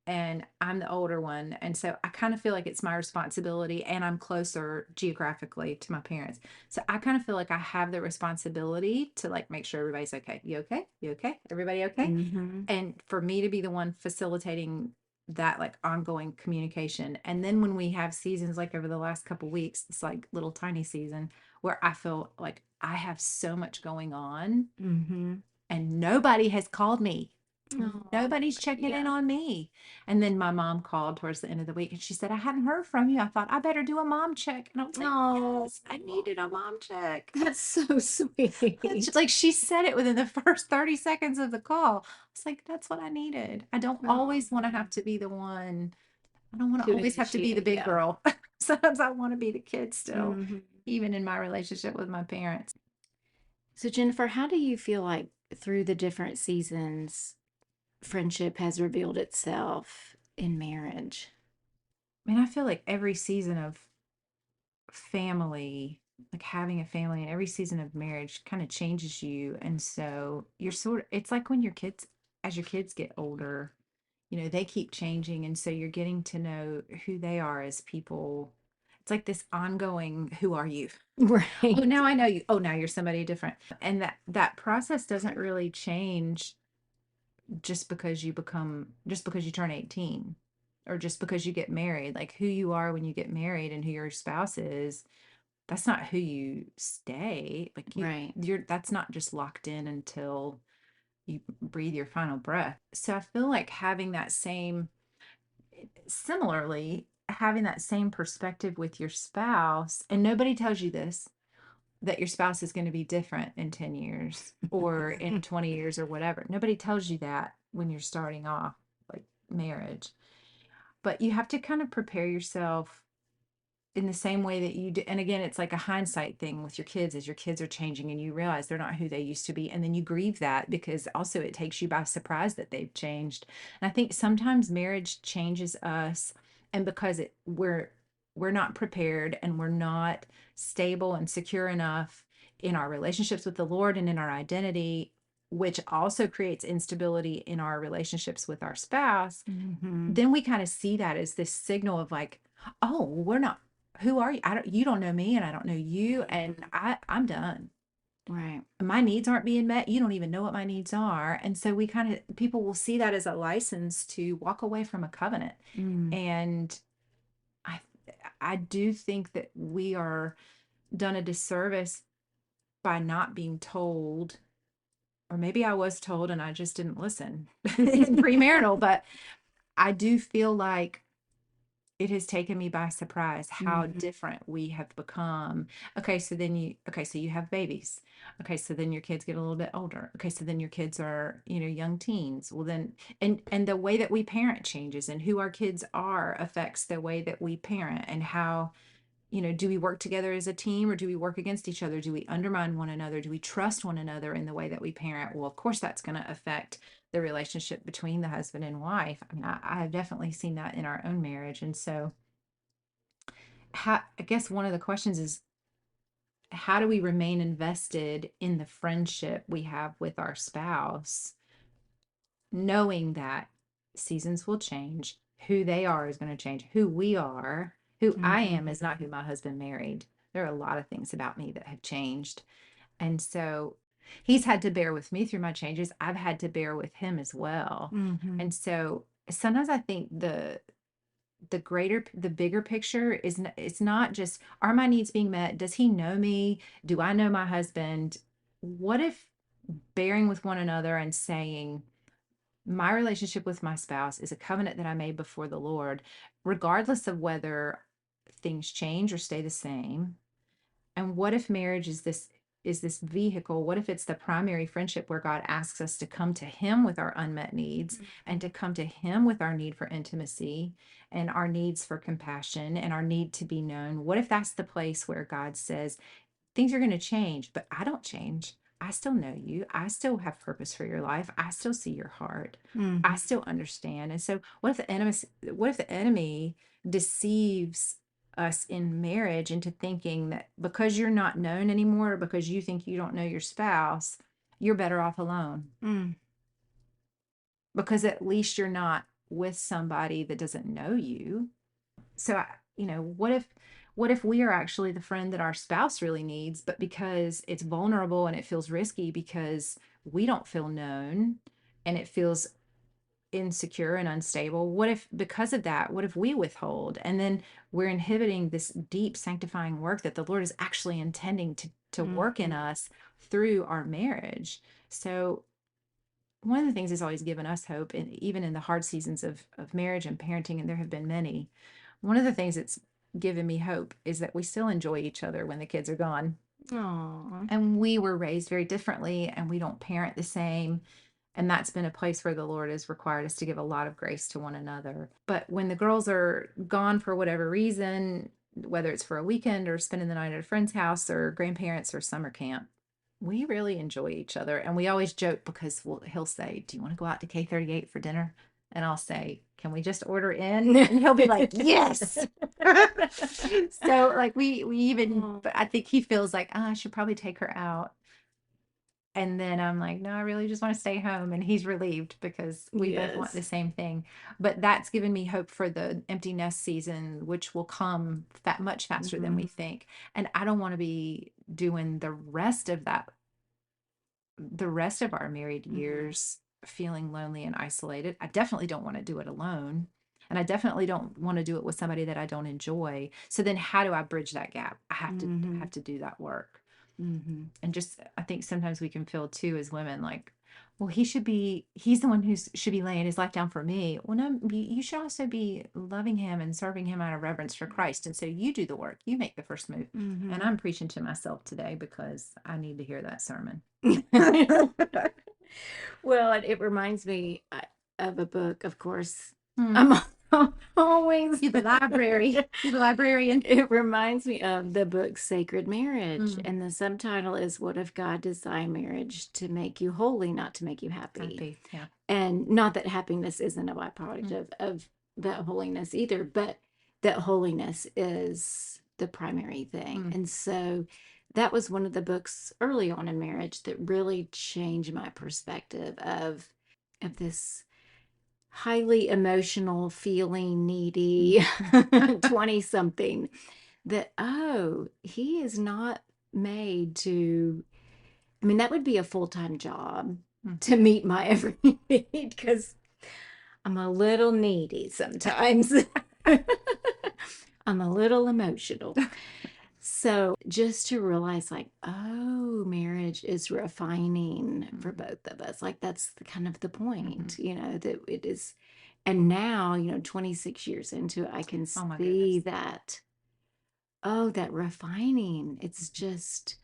And I'm the older one. And so I kind of feel like it's my responsibility, and I'm closer geographically to my parents. So I kind of feel like I have the responsibility to like make sure everybody's okay. You okay? You okay? Everybody okay? mm-hmm. And for me to be the one facilitating that like ongoing communication. And then when we have seasons like over the last couple weeks, it's like little tiny season where I feel like I have so much going on Mm-hmm. and nobody has called me. Oh, Nobody's checking in yeah. on me. And then my mom called towards the end of the week and she said, I hadn't heard from you. I thought I better do a mom check. And I was like, Oh, yes, I needed a mom check. that's so It's sweet. like she said it within the first 30 seconds of the call. It's like, that's what I needed. I don't always want to Oh, have to be the one. I don't want to to always have to be the initiate, big yeah. girl. Sometimes I want to be the kid still, Hmm. even in my relationship with my parents. So, Jennifer, how do you feel like through the different seasons, friendship has revealed itself in marriage? I mean, I feel like every season of family, like having a family, and every season of marriage kind of changes you. And so you're sort of, it's like when your kids, as your kids get older, they keep changing. And so you're getting to know who they are as people. It's like this ongoing, who are you? Oh, Right. now I know you. Oh, now you're somebody different. And that process doesn't really change just because you turn 18 or just because you get married. Like who you are when you get married and who your spouse is that's not who you stay. Like Right. that's not just locked in until you breathe your final breath. So I feel like having that same, similarly, having that same perspective with your spouse, and nobody tells you this, that your spouse is going to be different in 10 years or in 20 years or whatever. Nobody tells you that when you're starting off like marriage. But you have to kind of prepare yourself in the same way that you do. And again, it's like a hindsight thing with your kids as your kids are changing and you realize they're not who they used to be. And then you grieve that because also it takes you by surprise that they've changed. And I think sometimes marriage changes us. And because we're not prepared and we're not stable and secure enough in our relationships with the Lord and in our identity, which also creates instability in our relationships with our spouse, Hmm. then we kind of see that as this signal of like, oh, we're not, who are you? You don't know me and I don't know you. And I'm done. Right. My needs aren't being met. You don't even know what my needs are. And so we kind of, people will see that as a license to walk away from a covenant. Mm. And I, I do think that we are done a disservice by not being told, or maybe I was told and I just didn't listen in premarital, but I do feel like it has taken me by surprise how Hmm. different we have become. Okay, so you have babies. Okay, so then your kids get a little bit older. Okay, so then your kids are, young teens. Well then, and the way that we parent changes, and who our kids are affects the way that we parent, and how, do we work together as a team or do we work against each other? Do we undermine one another? Do we trust one another in the way that we parent? Well, of course, that's going to affect the relationship between the husband and wife. I mean, I have definitely seen that in our own marriage. And so, I guess one of the questions is, how do we remain invested in the friendship we have with our spouse, knowing that seasons will change, who they are is going to change, who we are, who I Hmm. am is not who my husband married. There are a lot of things about me that have changed. And so he's had to bear with me through my changes. I've had to bear with him as well. Hmm. And so sometimes I think the bigger picture is it's not just, are my needs being met? Does he know me? Do I know my husband? What if bearing with one another and saying, my relationship with my spouse is a covenant that I made before the Lord, regardless of whether things change or stay the same. And what if marriage is this vehicle? What if it's the primary friendship where God asks us to come to him with our unmet needs and to come to him with our need for intimacy and our needs for compassion and our need to be known? What if that's the place where God says, things are going to change, but I don't change. I still know you. I still have purpose for your life. I still see your heart. I Hmm. still understand. And so what if the enemy deceives us in marriage into thinking that because you're not known anymore, or because you think you don't know your spouse, you're better off alone, Mm. because at least you're not with somebody that doesn't know you. So what if we are actually the friend that our spouse really needs, but because it's vulnerable and it feels risky because we don't feel known and it feels insecure and unstable, what if because of that, what if we withhold, and then we're inhibiting this deep sanctifying work that the Lord is actually intending to work in Hmm. us through our marriage? So one of the things that's always given us hope, and even in the hard seasons of marriage and parenting, and there have been many, one of the things that's given me hope is that we still enjoy each other when the kids are gone. Aw. And we were raised very differently and we don't parent the same. And that's been a place where the Lord has required us to give a lot of grace to one another. But when the girls are gone for whatever reason, whether it's for a weekend or spending the night at a friend's house or grandparents or summer camp, we really enjoy each other. And we always joke because he'll say, "Do you want to go out to K38 for dinner?" And I'll say, "Can we just order in?" And he'll be like, "Yes." So like we even, Oh, but I think he feels like, I should probably take her out. And then I'm like, no, I really just want to stay home. And he's relieved because we both want the yes. same thing. But that's given me hope for the empty nest season, which will come much faster than we Hmm. think. And I don't want to be doing the rest of our married Hmm. years feeling lonely and isolated. I definitely don't want to do it alone. And I definitely don't want to do it with somebody that I don't enjoy. So then how do I bridge that gap? I have to do that work. And just, I think sometimes we can feel too as women like, well, he's the one who should be laying his life down for me. Well, no, you should also be loving him and serving him out of reverence for Christ. And so you do the work, you make the first move. And I'm preaching to myself today because I need to hear that sermon. Well, it reminds me of a book, of course. Hmm. I'm always You're the library. You're the librarian. It reminds me of the book Sacred Marriage, Mm. and the subtitle is What if God designed marriage to make you holy, not to make you happy? Happy, yeah. And not that happiness isn't a byproduct of that holiness either, but that holiness is the primary thing. And so that was one of the books early on in marriage that really changed my perspective of this highly emotional, feeling needy 20 something that, oh, he is not made to, I mean, that would be a full-time job to meet my every need because I'm a little needy sometimes. I'm a little emotional. So just to realize, like, oh, marriage is refining for both of us. Like, that's kind of the point, that it is. And now, 26 years into it, I can Oh my see goodness. that, oh, that refining. It's just,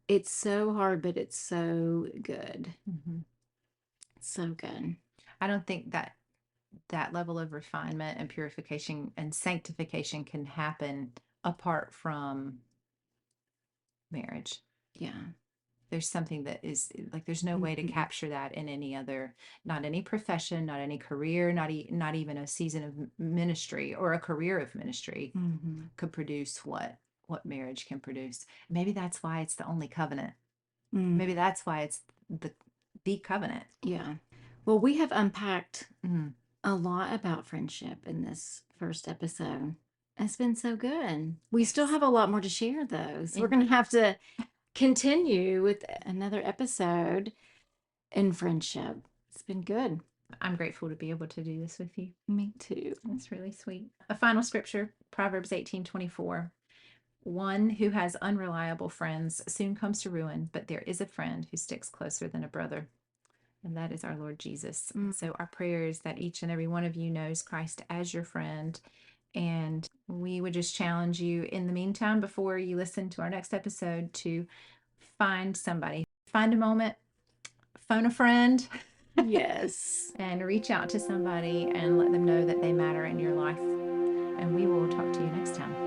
it's so hard, but it's so good. So good. I don't think that level of refinement and purification and sanctification can happen apart from marriage. Yeah. There's something that is like, there's no way to capture that in any other, not any profession, not any career, not even a season of ministry or a career of ministry could produce what marriage can produce. Maybe that's why it's the only covenant. Maybe that's why it's the covenant. Yeah. Well, we have unpacked a lot about friendship in this first episode. It's been so good. We still have a lot more to share, though. So we're going to have to continue with another episode in friendship. It's been good. I'm grateful to be able to do this with you. Me too. That's really sweet. A final scripture, Proverbs 18:24. One who has unreliable friends soon comes to ruin, but there is a friend who sticks closer than a brother. And that is our Lord Jesus. So our prayer is that each and every one of you knows Christ as your friend. And we would just challenge you in the meantime, before you listen to our next episode, to find somebody, find a moment, phone a friend. Yes. And reach out to somebody and let them know that they matter in your life. And we will talk to you next time.